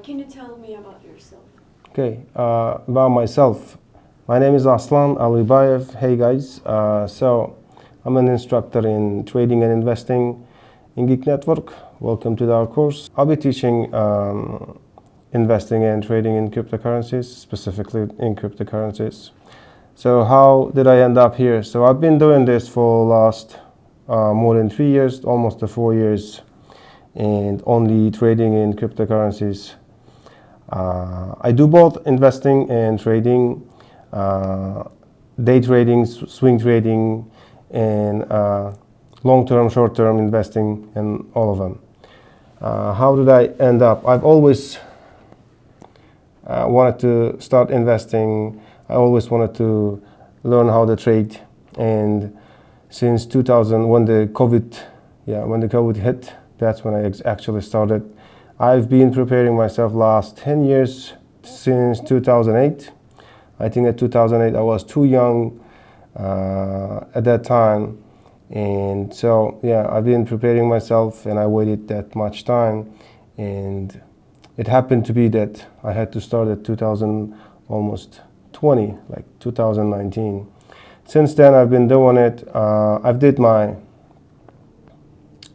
Can you tell me about yourself? Okay, about myself. My name is Aslan Alybaev. Hey guys, I'm an instructor in trading and investing in Geek Network. Welcome to our course. I'll be teaching investing and trading in cryptocurrencies, specifically in cryptocurrencies. So how did I end up here? So I've been doing this for last more than 3 years, almost 4 years, and only trading in cryptocurrencies. I do both investing and trading, day trading, swing trading, and long-term, short-term investing, and all of them. How did I end up? I've always wanted to start investing. I always wanted to learn how to trade, and since 2000, when the COVID hit, that's when I actually started. I've been preparing myself last 10 years, since 2008. I think at 2008 I was too young at that time, and so yeah, I've been preparing myself, and I waited that much time, and it happened to be that I had to start at 2000, almost 20, like 2019. Since then I've been doing it. I've did my,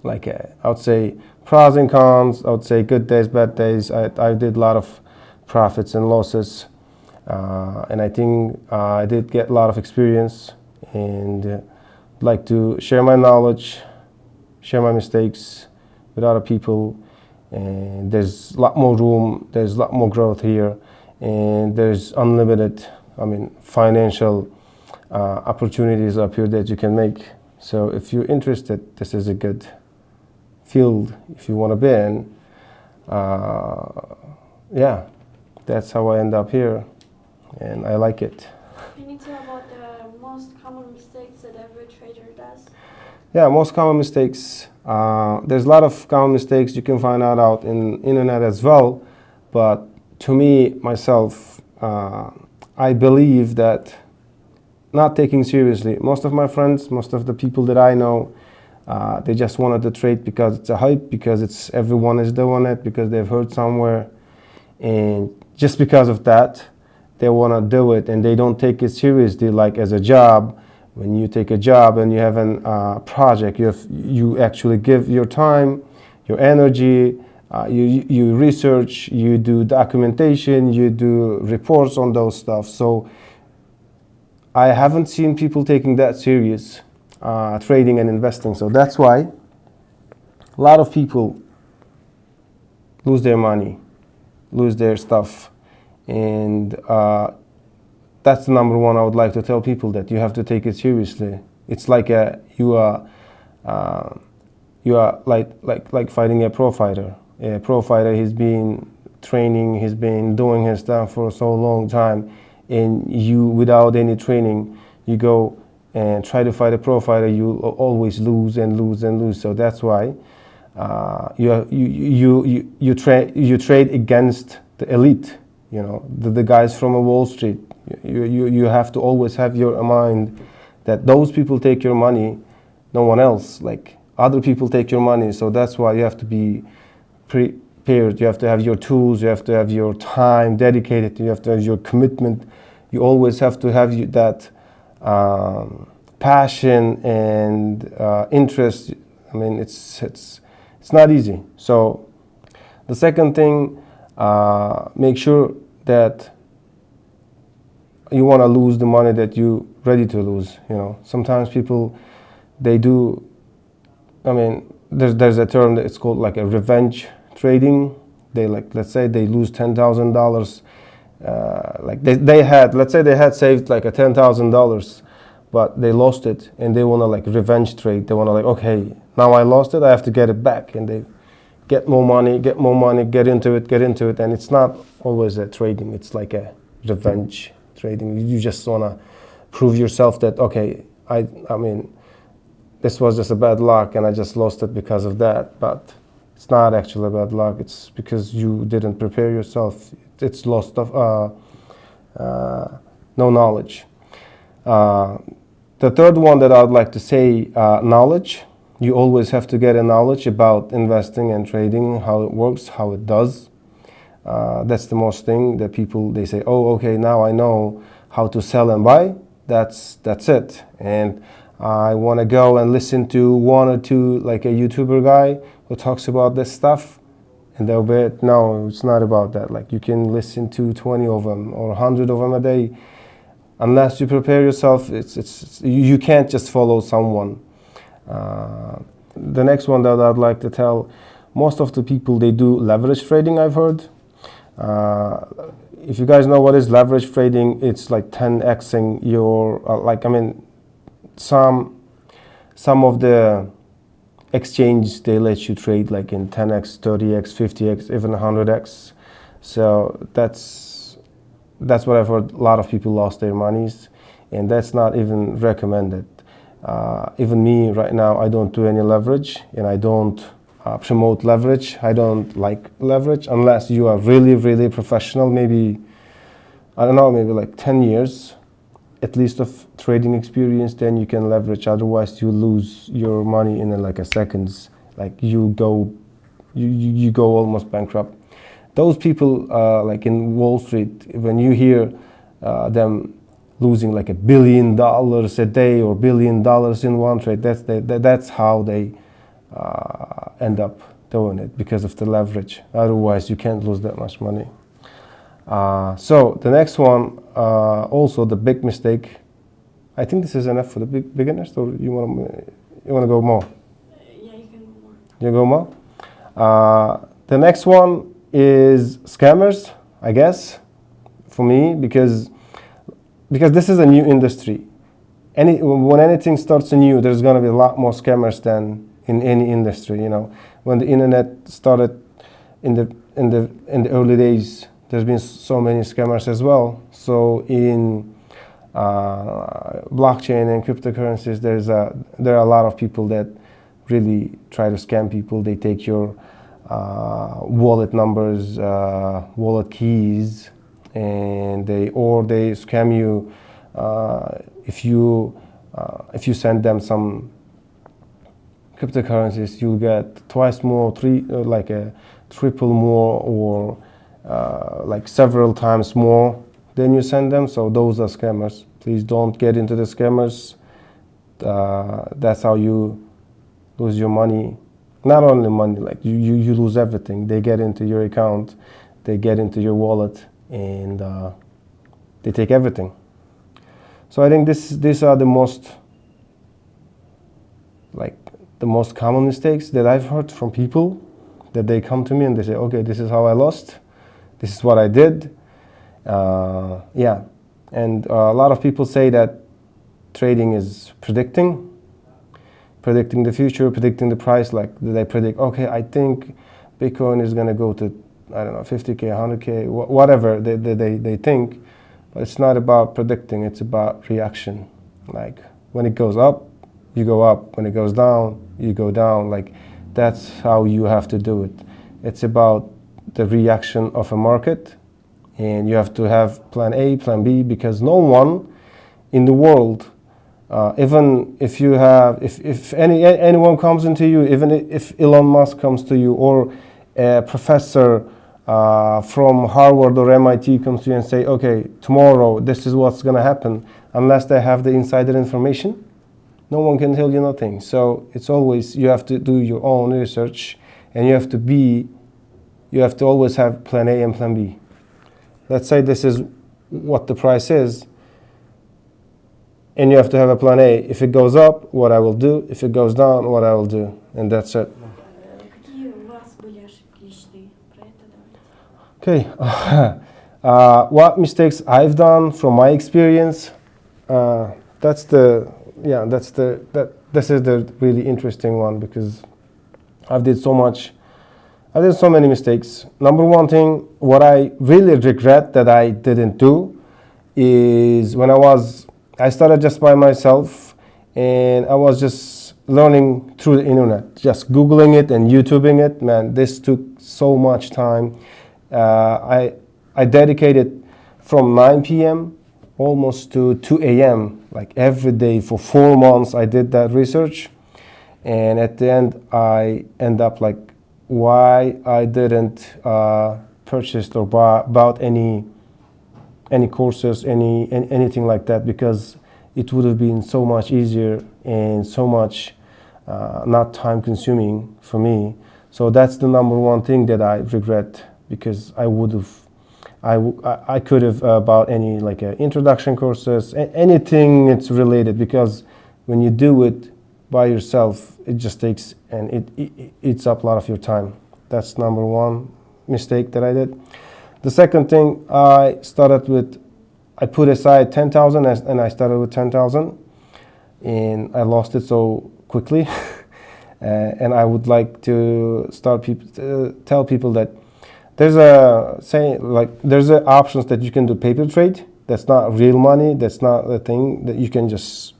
I would say, pros and cons. I would say good days, bad days. I did a lot of profits and losses, and I think I did get a lot of experience, and like to share my knowledge, share my mistakes with other people. And there's a lot more room, there's a lot more growth here, and there's unlimited, financial opportunities up here that you can make. So if you're interested, this is a good field if you want to be in. Yeah, that's how I end up here, and I like it. Can you tell about the most common mistakes that every trader does? Yeah, most common mistakes. There's a lot of common mistakes you can find out in internet as well, but to me, myself, I believe that not taking seriously. Most of my friends, most of the people that I know, they just wanted to trade because it's a hype, because it's everyone is doing it, because they've heard somewhere, and just because of that, they want to do it, and they don't take it seriously, like as a job. When you take a job and you have a project, you actually give your time, your energy, you research, you do documentation, you do reports on those stuff. So I haven't seen people taking that serious, trading and investing. So that's why a lot of people lose their money, lose their stuff, and that's the number one I would like to tell people, that you have to take it seriously. It's like you are like fighting a pro fighter. A pro fighter, he's been training, he's been doing his stuff for so long time, and you, without any training, you go and try to fight a pro fighter, you always lose and lose and lose. So that's why you trade against the elite. You know, the guys from Wall Street. You have to always have your mind that those people take your money, no one else. Like, other people take your money. So that's why you have to be prepared. You have to have your tools, you have to have your time dedicated, you have to have your commitment. You always have to have that passion and interest. I mean, it's not easy. So the second thing, make sure that you want to lose the money that you ready to lose. You know, sometimes people, they do, there's a term that it's called like a revenge trading. They, like, let's say they lose $10,000, like they had, let's say they had saved like a $10,000, but they lost it, and they want to like revenge trade. They want to, like, okay, now I lost it, I have to get it back, and they get more money, get into it, and it's not always a trading. It's like a revenge trading. You just want to prove yourself that, okay, I mean, this was just a bad luck, and I just lost it because of that. But it's not actually bad luck. It's because you didn't prepare yourself. It's lost of no knowledge. The third one that I'd like to say, knowledge. You always have to get a knowledge about investing and trading, how it works, how it does. That's the most thing that people, they say, oh, okay, now I know how to sell and buy. That's it. And I want to go and listen to one or two, like a YouTuber guy who talks about this stuff, and they'll bet, no, it's not about that. Like, you can listen to 20 of them or 100 of them a day. Unless you prepare yourself, you can't just follow someone. The next one that I'd like to tell, most of the people, they do leverage trading, I've heard. If you guys know what is leverage trading, it's like 10xing your, some of the exchange, they let you trade like in 10x, 30x, 50x, even 100x. So that's what I've heard. A lot of people lost their monies, and that's not even recommended. Even me right now, I don't do any leverage, and I don't promote leverage. I don't like leverage unless you are really, really professional. Maybe, I don't know, maybe like 10 years at least of trading experience, then you can leverage. Otherwise, you lose your money in like a seconds. Like you go almost bankrupt. Those people, like in Wall Street, when you hear them losing like $1 billion a day or $1 billion in one trade, that's how they end up doing it, because of the leverage. Otherwise, you can't lose that much money. So the next one, also the big mistake. I think this is enough for the beginners, or you want to go more? Yeah, you can go more. You go more? The next one is scammers, I guess, for me, because this is a new industry. When anything starts new, there's going to be a lot more scammers than in any industry. You know, when the internet started in the early days, there's been so many scammers as well. So in blockchain and cryptocurrencies, there are a lot of people that really try to scam people. They take your wallet numbers, wallet keys, and they scam you if you send them some cryptocurrencies. You'll get twice more, like a triple more, or like several times more than you send them. So those are scammers. Please don't get into the scammers. That's how you lose your money. Not only money, like you lose everything. They get into your account, they get into your wallet, and they take everything. So I think these are the most common mistakes that I've heard from people, that they come to me and they say, okay, this is how I lost. This is what I did. Yeah. And a lot of people say that trading is predicting the future, predicting the price. Like they predict, okay, I think Bitcoin is going to go to, I don't know, 50K, 100K, whatever they think. But it's not about predicting, it's about reaction. Like when it goes up, you go up. When it goes down, you go down. Like that's how you have to do it. It's about the reaction of a market, and you have to have plan A, plan B, because no one in the world, even if you have, if anyone comes into you, even if Elon Musk comes to you, or a professor from Harvard or MIT comes to you and say, okay, tomorrow this is what's going to happen, unless they have the insider information, no one can tell you nothing. So it's always, you have to do your own research, and you have to always have plan A and plan B. Let's say this is what the price is, and you have to have a plan A. If it goes up, what I will do. If it goes down, what I will do. And that's it. Какие у вас были ошибки личные? Про это давайте. Okay. What mistakes I've done from my experience? This is the really interesting one, because I did so many mistakes. Number one thing, what I really regret that I didn't do, is when I started just by myself, and I was just learning through the internet, just Googling it and YouTubing it. Man, this took so much time. I dedicated from 9 p.m. almost to 2 a.m. like every day for 4 months. I did that research, and at the end I end up like, why I didn't purchased or bought any courses, anything like that, because it would have been so much easier and so much not time consuming for me. So that's the number one thing that I regret, because I could have bought any like introduction courses, anything it's related, because when you do it by yourself, it just takes and it eats up a lot of your time. That's number one mistake that I did. The second thing, I put aside 10,000 and I started with 10,000 and I lost it so quickly. And I would like to tell people that there's options that you can do paper trade. That's not real money. That's not a thing that you can just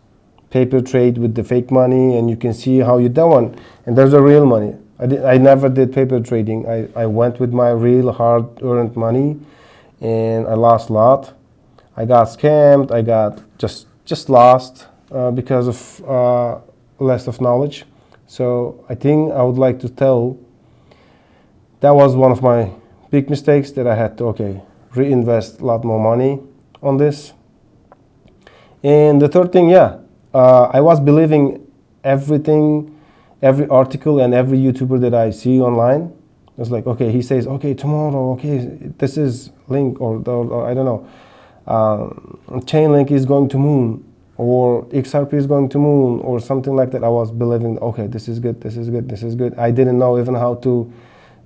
paper trade with the fake money and you can see how you done. And there's a real money. I never did paper trading. I went with my real hard-earned money, and I lost a lot. I got scammed. I got just lost because of less of knowledge. So I think I would like to tell that was one of my big mistakes, that I had to reinvest a lot more money on this. And the third thing, I was believing every article and every YouTuber that I see online. It's like, he says, tomorrow, this is link or I don't know, Chainlink is going to moon, or XRP is going to moon, or something like that. I was believing, this is good, this is good, this is good. I didn't know even how to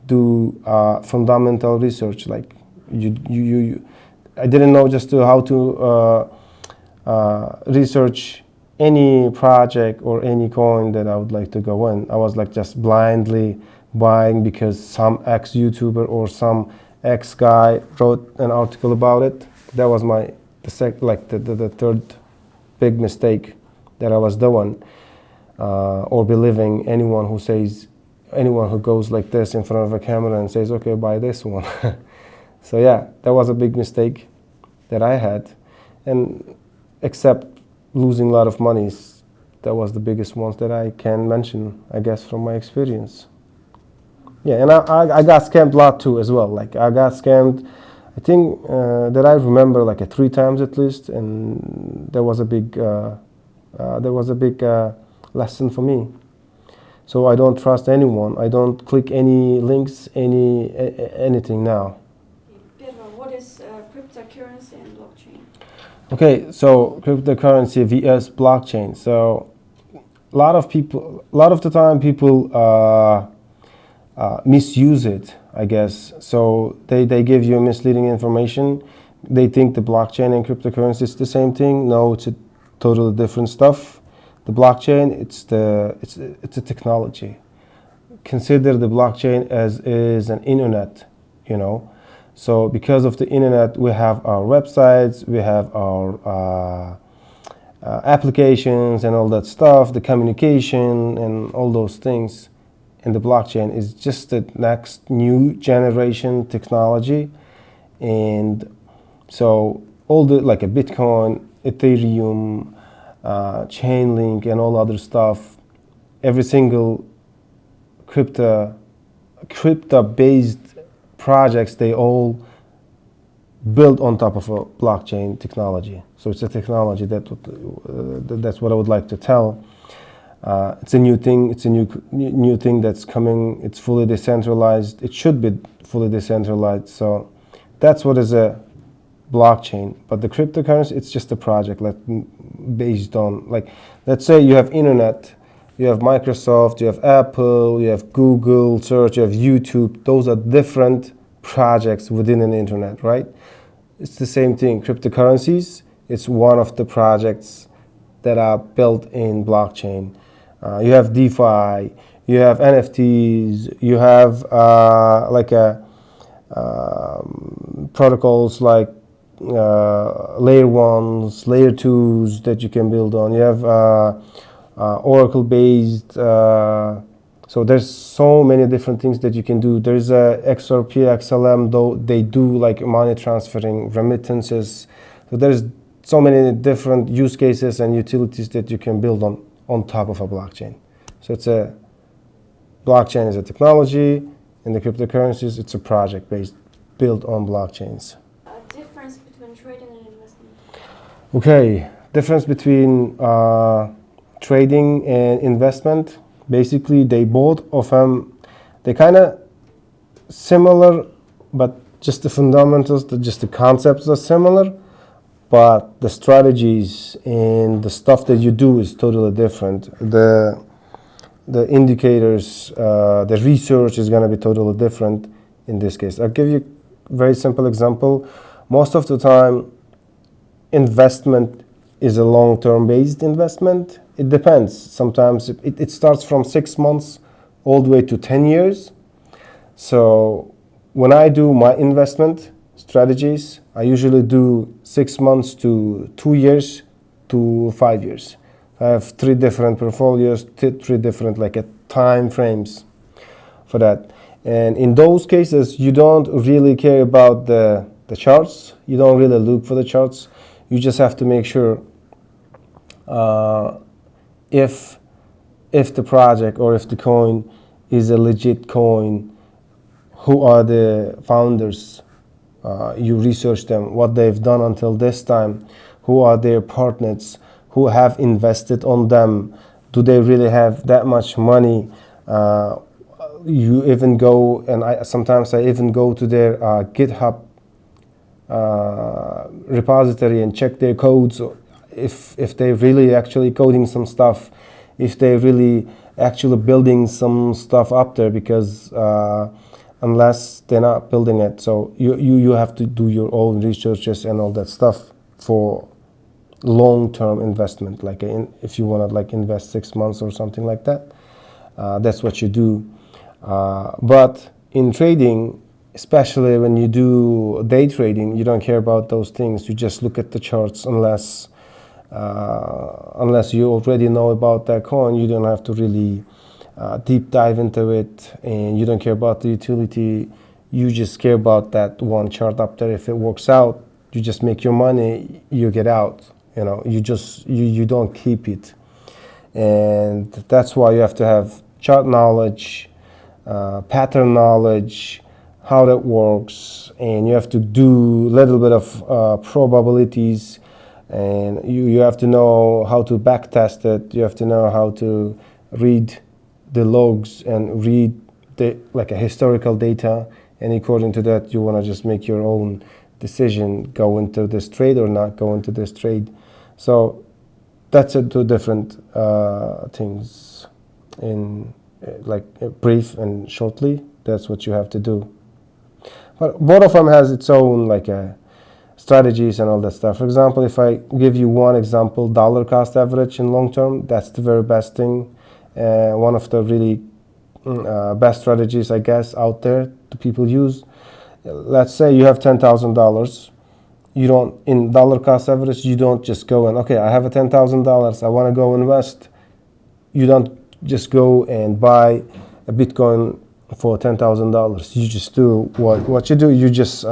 do fundamental research. Like I didn't know just how to research any project or any coin that I would like to go in. I was like just blindly buying because some ex-YouTuber or some ex-guy wrote an article about it. That was the third big mistake that I was doing, or believing anyone who goes like this in front of a camera and says, buy this one. So that was a big mistake that I had, and except losing a lot of money, that was the biggest ones that I can mention, I guess, from my experience. And I got scammed a lot too as well. Like I got scammed, I think that I remember like 3 times at least, and there was a big lesson for me. So I don't trust anyone. I don't click any links, anything now. What is cryptocurrency and blockchain? So cryptocurrency vs blockchain. So a lot of the time people misuse it, I guess. So they give you misleading information. They think the blockchain and cryptocurrency is the same thing. No, it's a totally different stuff. The blockchain, it's a technology. Consider the blockchain as is an internet, So because of the internet, we have our websites, we have our applications and all that stuff, the communication and all those things. And the blockchain is just the next new generation technology. And so all the like a Bitcoin, Ethereum, Chainlink and all other stuff, every single crypto-based projects, they all built on top of a blockchain technology. So it's a technology that's what I would like to tell. It's a new thing. It's a new thing that's coming. It's fully decentralized. It should be fully decentralized. So that's what is a blockchain. But the cryptocurrency, it's just a project based on, like, let's say you have internet, you have Microsoft, you have Apple, you have Google search, you have YouTube. Those are different projects within an internet, right? It's the same thing. Cryptocurrencies, it's one of the projects that are built in blockchain. You have DeFi, you have NFTs, you have protocols like layer 1s, layer 2s that you can build on. You have Oracle based, so there's so many different things that you can do. There's a XRP, XLM, though they do like money transferring, remittances. So there's so many different use cases and utilities that you can build on top of a blockchain. So blockchain is a technology, and the cryptocurrencies, it's a project based built on blockchains. Difference between trading and investment. Okay, difference between trading and investment. Basically, they both of them, they kind of similar, but just the fundamentals, just the concepts are similar, but the strategies and the stuff that you do is totally different. The indicators, the research is going to be totally different in this case. I'll give you a very simple example. Most of the time, investment is a long-term based investment. It depends. Sometimes it starts from 6 months all the way to 10 years. So when I do my investment strategies, I usually do 6 months to 2 years to 5 years. I have 3 different portfolios, 3 different time frames for that. And in those cases, you don't really care about the charts. You don't really look for the charts. You just have to make sure if the project or if the coin is a legit coin, who are the founders, you research them, what they've done until this time, who are their partners, who have invested on them, do they really have that much money. You even go, and sometimes I even go to their GitHub repository and check their codes, if they're really actually coding some stuff, if they're really actually building some stuff up there, because unless they're not building it, so you have to do your own researches and all that stuff for long-term investment. If you want to invest 6 months or something like that, that's what you do. But in trading, especially when you do day trading, you don't care about those things. You just look at the charts. Unless you already know about that coin, you don't have to really deep dive into it, and you don't care about the utility. You just care about that one chart up there. If it works out, you just make your money, you get out. You don't keep it. And that's why you have to have chart knowledge, pattern knowledge, how that works, and you have to do a little bit of probabilities, and you have to know how to back test it. You have to know how to read the logs and read a historical data, and according to that you want to just make your own decision, go into this trade or not go into this trade. So that's two different things. In brief and shortly, that's what you have to do. But both of them has its own strategies and all that stuff. For example, if I give you one example, dollar cost average in long term, that's the very best thing. One of the really best strategies, I guess, out there that people use. Let's say you have $10,000. You don't, in dollar cost average, you don't just go and, okay, I have a $10,000, I want to go invest. You don't just go and buy a Bitcoin for $10,000. You just do what you do. You just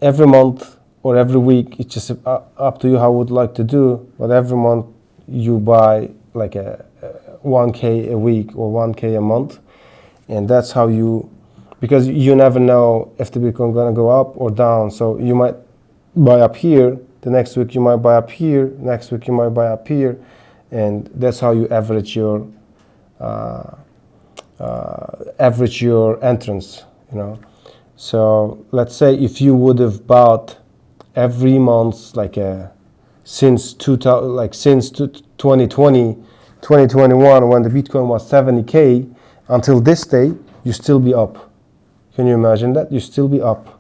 every month or every week, it's just up to you how you would like to do. But every month you buy a 1K a week or 1K a month, and that's how you, because you never know if the Bitcoin gonna go up or down. So you might buy up here, the next week you might buy up here, next week you might buy up here, and that's how you average your entrance. So let's say if you would have bought every month since 2020, 2021, when the Bitcoin was 70K, until this day, you still be up. Can you imagine that? You still be up.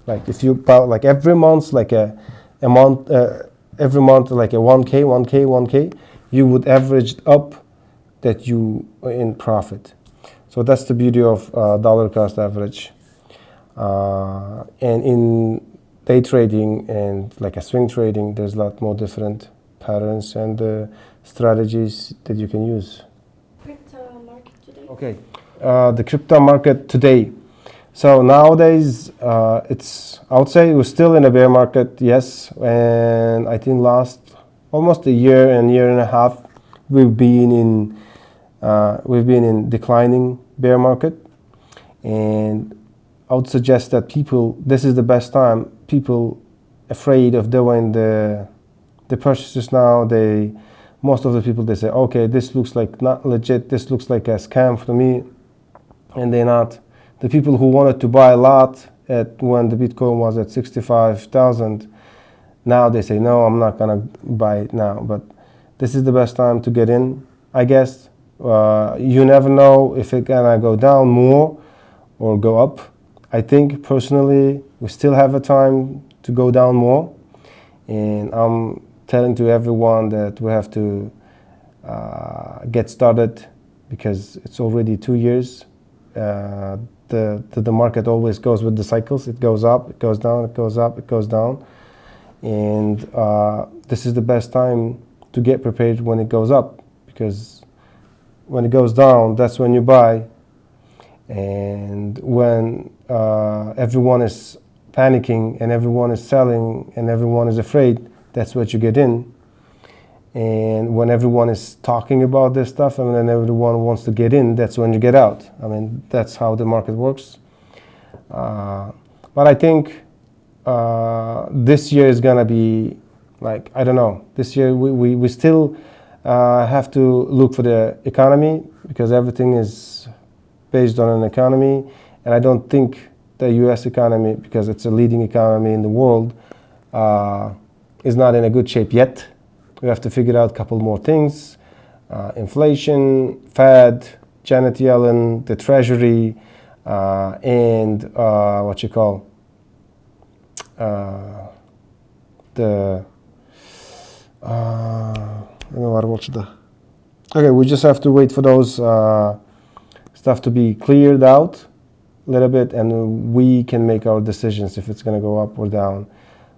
If you bought every month every month every month 1K, 1K, 1K, you would average up that you are in profit. So that's the beauty of dollar cost average. And in day trading and a swing trading, there's a lot more different patterns and strategies that you can use. Crypto market today. Okay, the crypto market today. So nowadays, I would say we're still in a bear market, yes. And I think last almost a year and a half, we've been in declining bear market. And I would suggest that people, this is the best time. People afraid of doing the purchases now, most of the people, they say, okay, this looks like not legit, this looks like a scam for me, and they're not. The people who wanted to buy a lot when the Bitcoin was at 65,000, now they say, no, I'm not gonna buy it now. But this is the best time to get in, I guess. You never know if it's gonna go down more or go up. I think personally we still have a time to go down more, and I'm telling to everyone that we have to get started, because it's already 2 years. The market always goes with the cycles. It goes up, it goes down, it goes up, it goes down. And this is the best time to get prepared when it goes up, because when it goes down, that's when you buy. And when everyone is panicking and everyone is selling and everyone is afraid, that's what you get in. And when everyone is talking about this stuff and then everyone wants to get in, that's when you get out. I mean, that's how the market works. But I think this year is gonna be like, I don't know. This year we still have to look for the economy, because everything is based on an economy. And I don't think the US economy, because it's a leading economy in the world, is not in a good shape yet. We have to figure out a couple more things. Inflation, Fed, Janet Yellen, the Treasury, and what you call okay, we just have to wait for those stuff to be cleared out a little bit, and we can make our decisions if it's going to go up or down.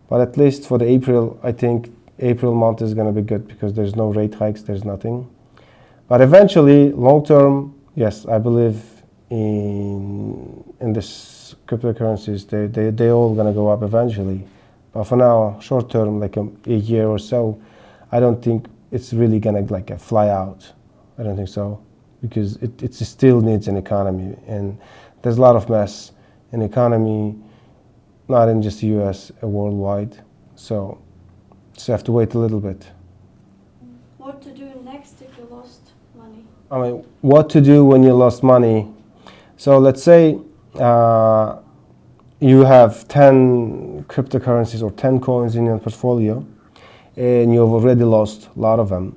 But at least for the April, I think April month is going to be good, because there's no rate hikes, there's nothing. But eventually, long term, yes, I believe in this cryptocurrencies. They all going to go up eventually. But for now, short term, like a year or so, I don't think it's really going to like fly out. I don't think so, because it still needs an economy, and there's a lot of mess in the economy, not in just the US, worldwide. So you have to wait a little bit. What to do next if you lost money? I mean, what to do when you lost money? So let's say you have 10 cryptocurrencies or 10 coins in your portfolio, and you've already lost a lot of them.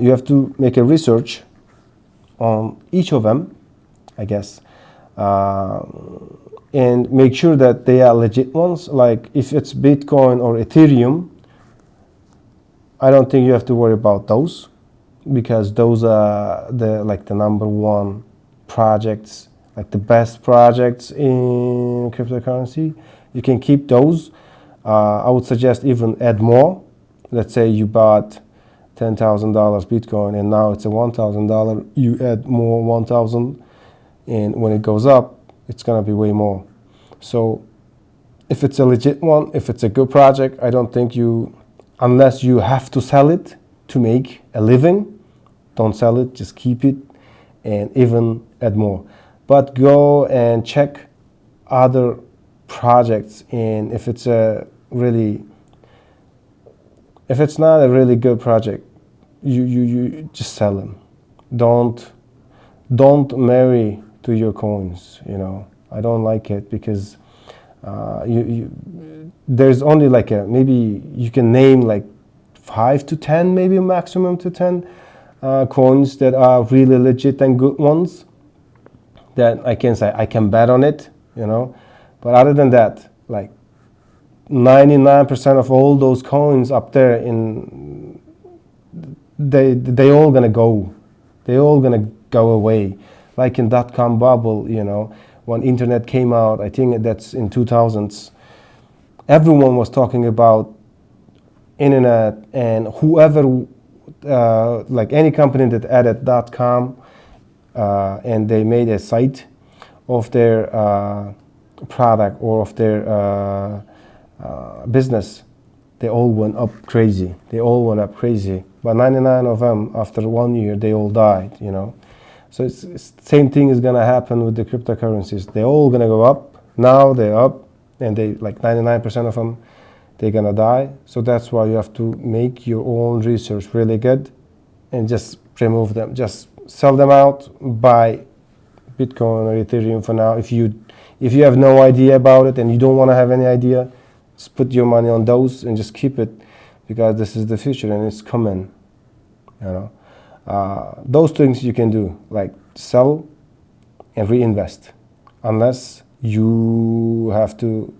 You have to make a research on each of them, I guess, and make sure that they are legit ones. Like if it's Bitcoin or Ethereum, I don't think you have to worry about those, because those are the number one projects, like the best projects in cryptocurrency. You can keep those. I would suggest even add more. Let's say you bought $10,000 Bitcoin and now it's a $1,000. You add more 1,000, and when it goes up, it's gonna be way more. So if it's a legit one, if it's a good project, I don't think unless you have to sell it to make a living, don't sell it, just keep it and even add more. But go and check other projects, and if it's not a really good project, you just sell them. Don't marry to your coins, I don't like it, because there's only maybe you can name 5 to 10, maybe maximum to 10 coins that are really legit and good ones that I can say I can bet on it, but other than that, 99% of all those coins up there, they all gonna go away, like in .com bubble, when internet came out. I think that's in 2000s. Everyone was talking about internet, and whoever, any company that added .com, and they made a site of their product or of their business, they all went up crazy. But 99 of them, after 1 year, they all died, So it's same thing is gonna happen with the cryptocurrencies. They're all gonna go up. Now they're up, and they like 99% of them, they're gonna die. So that's why you have to make your own research really good, and just remove them. Just sell them out. Buy Bitcoin or Ethereum for now. If you have no idea about it and you don't want to have any idea, just put your money on those and just keep it, because this is the future and it's coming. You know, those things you can do, like sell and reinvest, unless you have to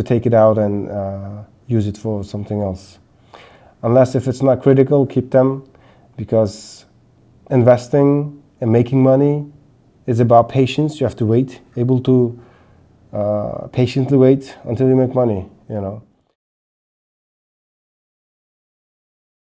take it out and use it for something else. Unless if it's not critical, keep them, because investing and making money is about patience. You have to wait, able to patiently wait until you make money, you know.